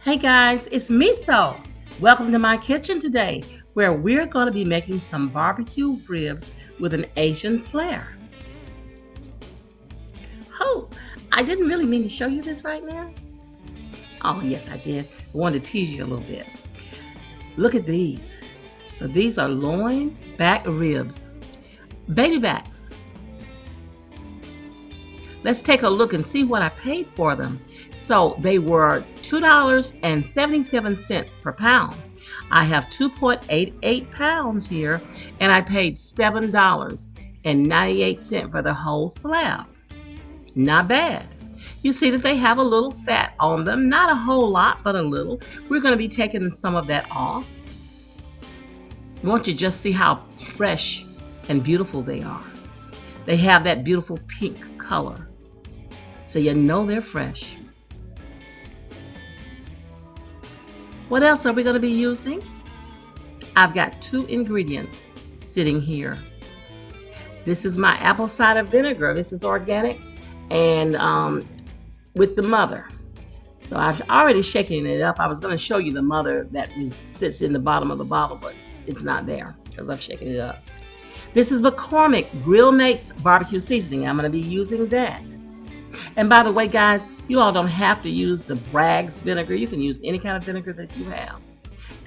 Hey guys, it's Meso. Welcome to my kitchen today, where we're going to be making some barbecue ribs with an Asian flair. Oh, I didn't really mean to show you this right now. Oh, yes, I did. I wanted to tease you a little bit. Look at these. So these are loin back ribs, baby backs. Let's take a look and see what I paid for them. So they were $2.77 per pound. I have 2.88 pounds here, and I paid $7.98 for the whole slab. Not bad. You see that they have a little fat on them, not a whole lot, but a little. We're going to be taking some of that off. I want you to just see how fresh and beautiful they are. They have that beautiful pink color, so you know they're fresh. What else are we going to be using? I've got two ingredients sitting here. This is my apple cider vinegar. This is organic and with the mother. So I've already shaken it up. I was going to show you the mother that sits in the bottom of the bottle, but it's not there because I've shaken it up. This is McCormick Grill Mates barbecue seasoning. I'm going to be using that. And by the way, guys, you all don't have to use the Bragg's vinegar. You can use any kind of vinegar that you have.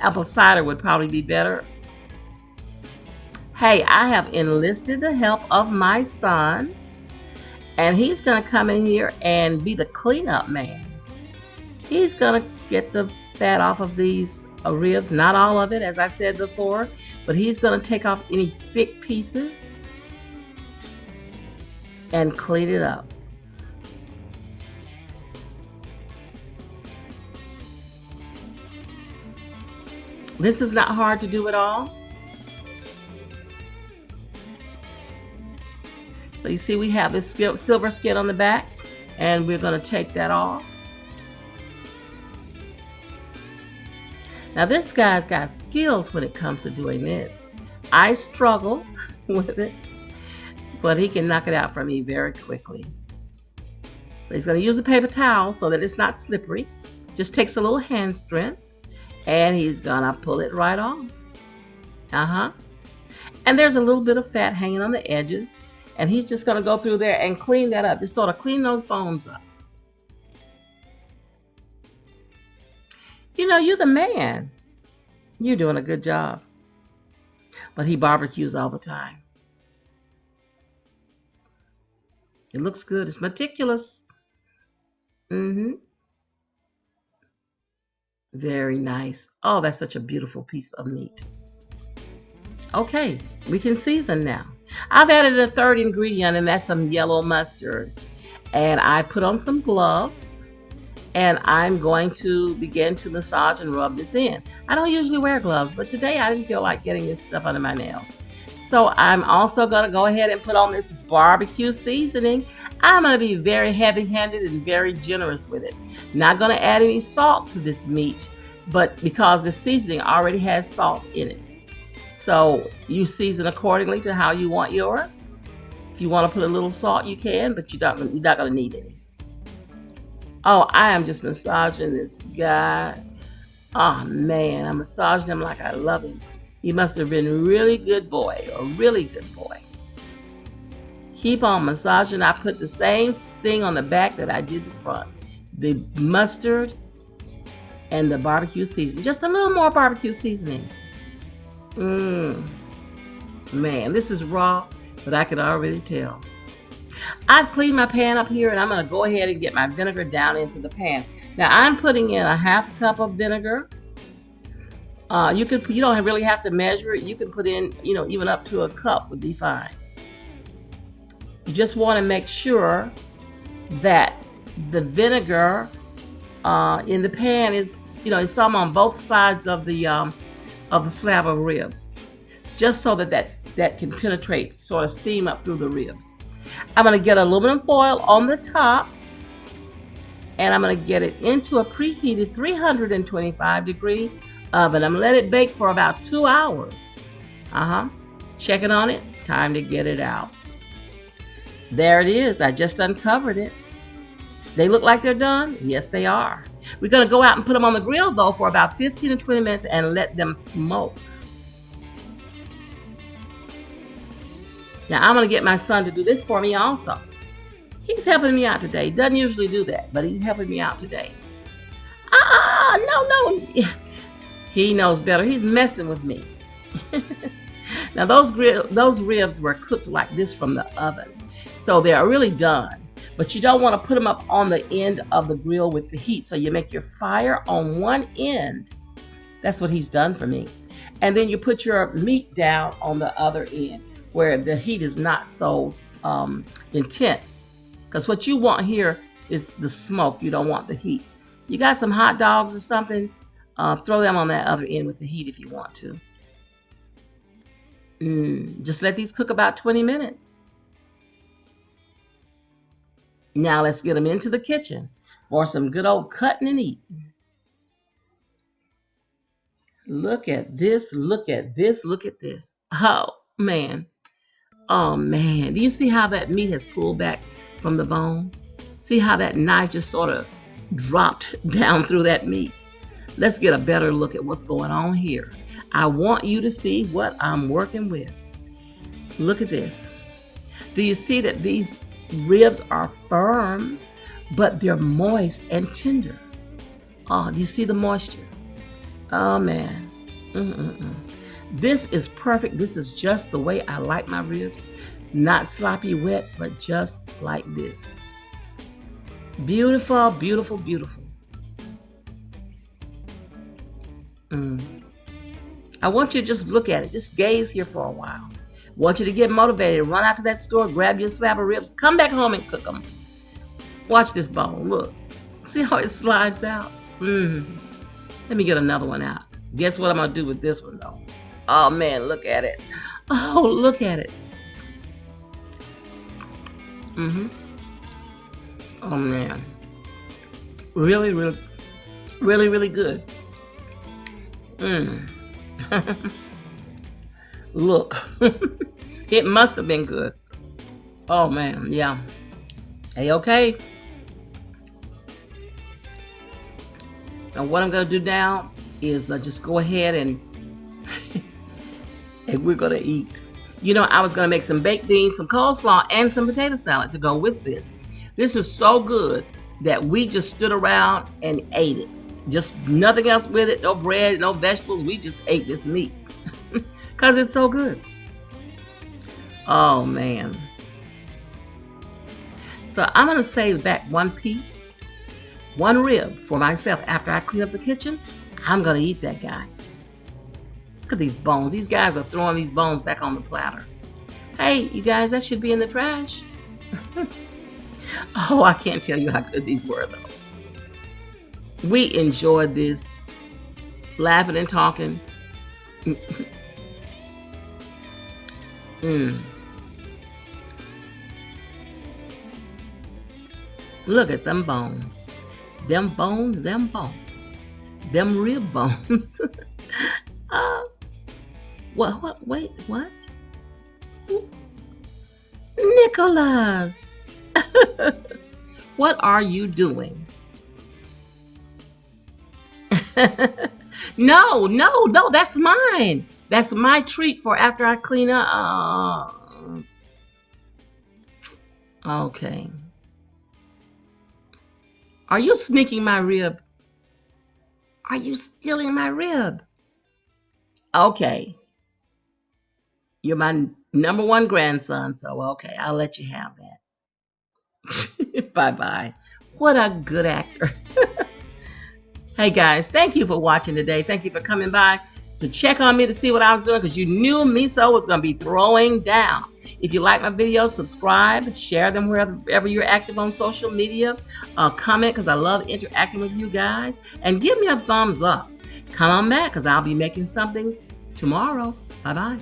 Apple cider would probably be better. Hey, I have enlisted the help of my son, and he's going to come in here and be the cleanup man. He's going to get the fat off of these ribs, not all of it, as I said before, but he's going to take off any thick pieces and clean it up. This is not hard to do at all. So you see we have this silver skin on the back, and we're going to take that off. Now this guy's got skills when it comes to doing this. I struggle with it, but he can knock it out for me very quickly. So he's going to use a paper towel so that it's not slippery. Just takes a little hand strength. And he's gonna pull it right off. And there's a little bit of fat hanging on the edges. And he's just gonna go through there and clean that up. Just sort of clean those bones up. You know, you're the man. You're doing a good job. But he barbecues all the time. It looks good. It's meticulous. Very nice. Oh, that's such a beautiful piece of meat. Okay, we can season now. I've added a third ingredient, and that's some yellow mustard. And I put on some gloves, and I'm going to begin to massage and rub this in. I don't usually wear gloves, but today I didn't feel like getting this stuff under my nails. So I'm also going to go ahead and put on this barbecue seasoning. I'm going to be very heavy-handed and very generous with it. Not going to add any salt to this meat, but because the seasoning already has salt in it. So you season accordingly to how you want yours. If you want to put a little salt, you can, but you're not going to need any. Oh, I am just massaging this guy. Oh, man, I'm massaging him like I love him. He must have been a really good boy, a really good boy. Keep on massaging. I put the same thing on the back that I did the front. The mustard and the barbecue seasoning. Just a little more barbecue seasoning. Man, this is raw, but I can already tell. I've cleaned my pan up here, and I'm going to go ahead and get my vinegar down into the pan. Now, I'm putting in a half cup of vinegar. You don't really have to measure it. You can put in, even up to a cup would be fine. You just want to make sure that the vinegar in the pan is, is some on both sides of the slab of ribs, just so that can penetrate, sort of steam up through the ribs. I'm going to get aluminum foil on the top, and I'm going to get it into a preheated 325-degree oven. I'm going to let it bake for about 2 hours. Checking on it. Time to get it out. There it is. I just uncovered it. They look like they're done? Yes, they are. We're going to go out and put them on the grill, though, for about 15 to 20 minutes and let them smoke. Now, I'm going to get my son to do this for me also. He's helping me out today. He doesn't usually do that, but he's helping me out today. No. He knows better. He's messing with me. Now, those ribs were cooked like this from the oven, so they're really done. But you don't want to put them up on the end of the grill with the heat. So you make your fire on one end. That's what he's done for me. And then you put your meat down on the other end where the heat is not so intense. Because what you want here is the smoke. You don't want the heat. You got some hot dogs or something, throw them on that other end with the heat if you want to. Just let these cook about 20 minutes. Now let's get them into the kitchen for some good old cutting and eating. Look at this, look at this, look at this. Oh, man. Oh, man. Do you see how that meat has pulled back from the bone? See how that knife just sort of dropped down through that meat? Let's get a better look at what's going on here. I want you to see what I'm working with. Look at this. Do you see that these ribs are firm, but they're moist and tender? Oh, do you see the moisture? Oh, man. This is perfect. This is just the way I like my ribs. Not sloppy wet, but just like this. Beautiful, beautiful, beautiful. I want you to just look at it. Just gaze here for a while. I want you to get motivated. Run out to that store, grab your slab of ribs, come back home and cook them. Watch this bone. Look. See how it slides out? Let me get another one out. Guess what I'm going to do with this one, though? Oh, man, look at it. Oh, look at it. Oh, man. Really, really, really, really good. Look. It must have been good. Oh, man, yeah. Hey, okay. Now, what I'm going to do now is just go ahead and we're going to eat. You know, I was going to make some baked beans, some coleslaw, and some potato salad to go with this. This is so good that we just stood around and ate it. Just nothing else with it. No bread, no vegetables. We just ate this meat because it's so good. Oh, man. So I'm going to save back one piece, one rib for myself. After I clean up the kitchen, I'm going to eat that guy. Look at these bones. These guys are throwing these bones back on the platter. Hey, you guys, that should be in the trash. Oh, I can't tell you how good these were, though. We enjoyed this, laughing and talking. Look at them bones. Them bones, them bones. Them rib bones. What? Wait, what? Nicholas! What are you doing? No, that's mine. That's my treat for after I clean up. Okay. Are you sneaking my rib? Are you stealing my rib? Okay. You're my number one grandson, so okay, I'll let you have that. Bye-bye. What a good actor. Hey guys, thank you for watching today. Thank you for coming by to check on me to see what I was doing, because you knew Meso was going to be throwing down. If you like my videos, subscribe, share them wherever you're active on social media. Comment, because I love interacting with you guys. And give me a thumbs up. Come on back, because I'll be making something tomorrow. Bye-bye.